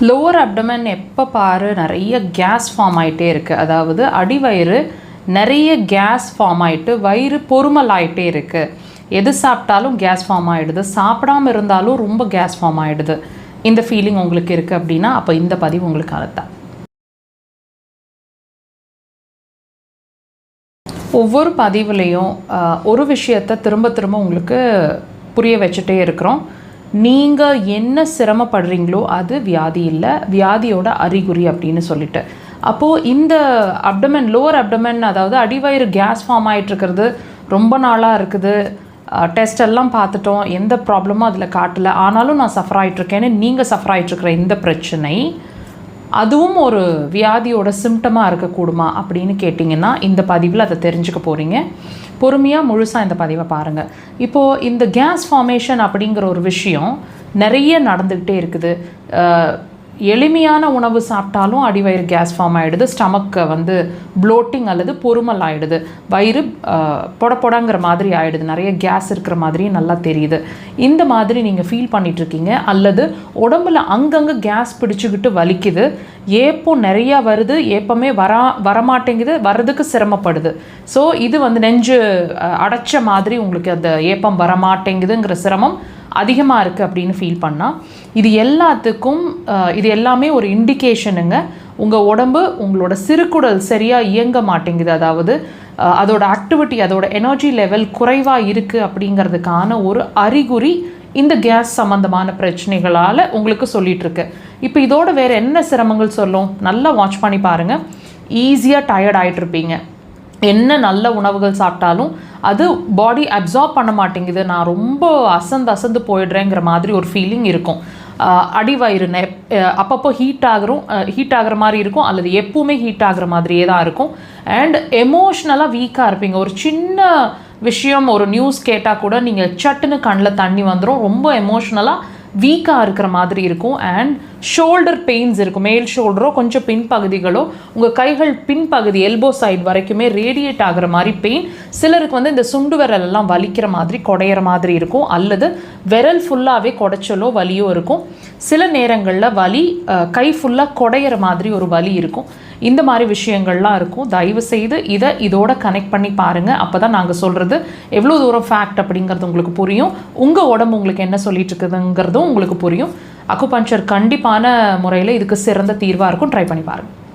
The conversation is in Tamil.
லோவர் அப்டமன் எப்போ பாரு நிறைய கேஸ் ஃபார்ம் ஆகிட்டே இருக்குது. அதாவது அடிவயிறு நிறைய கேஸ் ஃபார்ம் ஆகிட்டு வயிறு பொறுமல் ஆகிட்டே இருக்குது. எது சாப்பிட்டாலும் கேஸ் ஃபார்ம் ஆகிடுது, சாப்பிடாமல் இருந்தாலும் ரொம்ப கேஸ் ஃபார்ம் ஆகிடுது. இந்த ஃபீலிங் உங்களுக்கு இருக்குது அப்படின்னா அப்போ இந்த பதிவு உங்களுக்கு அதுதான். ஒவ்வொரு பதிவுலேயும் ஒரு விஷயத்தை திரும்ப திரும்ப உங்களுக்கு புரிய வச்சுட்டே இருக்கிறோம். நீங்கள் என்ன சிரமப்படுறீங்களோ அது வியாதி இல்லை, வியாதியோட அறிகுறி அப்படின்னு சொல்லிட்டு. அப்போது இந்த அப்டமன், லோவர் அப்டமன், அதாவது அடிவயிறு கேஸ் ஃபார்ம் ஆகிட்டுருக்கிறது ரொம்ப நாளாக இருக்குது. டெஸ்ட் எல்லாம் பார்த்துட்டோம், எந்த ப்ராப்ளமும் அதில் காட்டலை, ஆனாலும் நான் சஃபர் ஆகிட்ருக்கேன்னு நீங்கள் சஃபர் ஆகிட்ருக்கிற இந்த பிரச்சனை அதுவும் ஒரு வியாதியோட சிம்டமாக இருக்கக்கூடுமா அப்படின்னு கேட்டிங்கன்னா இந்த பதிவில் அதை தெரிஞ்சுக்க போகிறீங்க. பொறுமையாக முழுசாக இந்த பதிவை பாருங்கள். இப்போது இந்த கேஸ் ஃபார்மேஷன் அப்படிங்கிற ஒரு விஷயம் நிறைய நடந்துக்கிட்டே இருக்குது. எளிமையான உணவு சாப்பிட்டாலும் அடிவயிறு கேஸ் ஃபார்ம் ஆகிடுது, ஸ்டமக்கை ப்ளோட்டிங் அல்லது பொறுமல் ஆகிடுது, வயிறு பொடங்கிற மாதிரி ஆகிடுது, நிறைய கேஸ் இருக்கிற மாதிரி நல்லா தெரியுது. இந்த மாதிரி நீங்கள் ஃபீல் பண்ணிகிட்ருக்கீங்க, அல்லது உடம்புல அங்கங்கே கேஸ் பிடிச்சிக்கிட்டு வலிக்குது, ஏப்பம் நிறையா வருது, ஏப்பமே வரமாட்டேங்குது, வர்றதுக்கு சிரமப்படுது. ஸோ இது நெஞ்சு அடைச்ச மாதிரி உங்களுக்கு அந்த ஏப்பம் வரமாட்டேங்குதுங்கிற சிரமம் அதிகமாக இருக்குது அப்படின்னு ஃபீல் பண்ணால் இது எல்லாத்துக்கும் இது எல்லாமே ஒரு இண்டிகேஷனுங்க. உங்கள் உடம்பு, உங்களோட சிறுகுடல் சரியாக இயங்க மாட்டேங்குது, அதாவது அதோட ஆக்டிவிட்டி, அதோட எனர்ஜி லெவல் குறைவாக இருக்குது அப்படிங்கிறதுக்கான ஒரு அறிகுறி இந்த கேஸ் சம்மந்தமான பிரச்சனைகளால் உங்களுக்கு சொல்லிகிட்ருக்கு. இப்போ இதோட வேறு என்ன சிரமங்கள் சொல்லும், நல்லா வாட்ச் பண்ணி பாருங்கள். ஈஸியாக டயர்ட் ஆகிட்ருப்பீங்க. என்ன நல்ல உணவுகள் சாப்பிட்டாலும் அது பாடி அப்சார்ப் பண்ண மாட்டேங்குது, நான் ரொம்ப அசந்து போயிடுறேங்கிற மாதிரி ஒரு ஃபீலிங் இருக்கும். அடிவயிறு அப்பப்போ ஹீட் ஆகிற மாதிரி இருக்கும், அல்லது எப்பவுமே ஹீட் ஆகிற மாதிரியே தான் இருக்கும். அண்ட் எமோஷ்னலாக வீக்காக இருப்பீங்க. ஒரு சின்ன விஷயம், ஒரு நியூஸ் கேட்டால் கூட நீங்கள் சட்டுன்னு கண்ணில் தண்ணி வந்துடும், ரொம்ப எமோஷ்னலாக வீக்காக இருக்கிற மாதிரி இருக்கும். அண்ட் ஷோல்டர் பெயின்ஸ் இருக்கும், மேல் ஷோல்டரோ கொஞ்சம் பின்பகுதிகளோ, உங்கள் கைகள் பின்பகுதி எல்போ சைடு வரைக்குமே ரேடியேட் ஆகிற மாதிரி பெயின். சிலருக்கு இந்த சுண்டு விரல் எல்லாம் வலிக்கிற மாதிரி, குடையிற மாதிரி இருக்கும், அல்லது விரல் ஃபுல்லாகவே குடைச்சலோ வலியோ இருக்கும். சில நேரங்களில் வலி கை ஃபுல்லாக குடையிற மாதிரி ஒரு வலி இருக்கும். இந்த மாதிரி விஷயங்கள்லாம் இருக்கும். தயவு செய்து இதோட கனெக்ட் பண்ணி பாருங்கள். அப்போ தான் நாங்கள் சொல்கிறது எவ்வளோ தூரம் ஃபேக்ட் அப்படிங்கிறது உங்களுக்கு புரியும். உங்கள் உடம்பு உங்களுக்கு என்ன சொல்லிட்டு இருக்குதுங்கிறதும் உங்களுக்கு புரியும். அக்குபஞ்சர் கண்டிப்பான முறையில் இதுக்கு சிறந்த தீர்வாக இருக்கும். ட்ரை பண்ணி பாருங்கள்.